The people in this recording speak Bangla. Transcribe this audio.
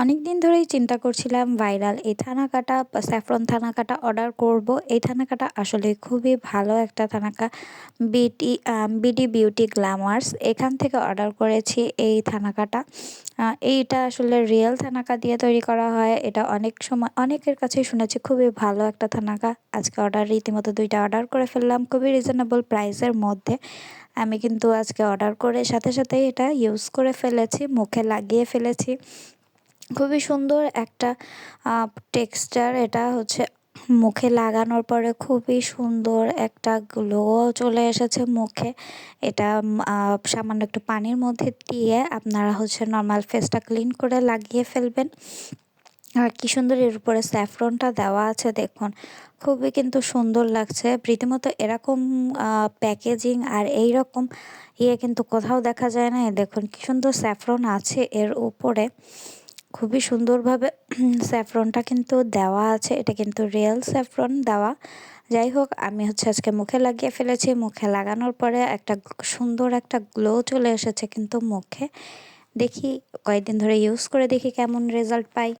অনেকদিন ধরেই চিন্তা করছিলাম ভাইরাল এই থানাকাটা বা স্যাফরন থানাকাটা অর্ডার করব। এই থানাকাটা আসলে খুবই ভালো একটা থানাকা। বিডি বিউটি গ্ল্যামার্স এখান থেকে অর্ডার করেছি এই থানাকাটা। এইটা আসলে রিয়েল থানাকা দিয়ে তৈরি করা হয়। এটা অনেক সময় অনেকের কাছেই শুনেছি খুবই ভালো একটা থানাকা। আজকে রীতিমতো ২টা অর্ডার করে ফেললাম খুবই রিজনেবল প্রাইসের মধ্যে। আমি কিন্তু আজকে অর্ডার করে সাথে সাথেই এটা ইউজ করে ফেলেছি, মুখে লাগিয়ে ফেলেছি। খুবই সুন্দর একটা টেক্সচার। এটা হচ্ছে মুখে লাগানোর পরে খুবই সুন্দর একটা গ্লো চলে এসেছে মুখে। এটা সামান্য একটু পানির মধ্যে দিয়ে আপনারা হচ্ছে নর্মাল ফেসটা ক্লিন করে লাগিয়ে ফেলবেন। আর কি সুন্দর এর উপরে স্যাফরনটা দেওয়া আছে দেখুন। খুবই কিন্তু সুন্দর লাগছে। রীতিমতো এরকম প্যাকেজিং আর এইরকম কিন্তু কোথাও দেখা যায় না। দেখুন কি সুন্দর স্যাফরন আছে এর উপরে। খুবই সুন্দরভাবে স্যাফরনটা কিন্তু দেওয়া আছে। এটা কিন্তু রিয়েল স্যাফরন দেওয়া। যাই হোক, আমি হচ্ছে আজকে মুখে লাগিয়ে ফেলেছি। মুখে লাগানোর পরে একটা সুন্দর একটা গ্লো চলে এসেছে কিন্তু মুখে। দেখি কয়েকদিন ধরে ইউজ করে দেখি কেমন রেজাল্ট পাই।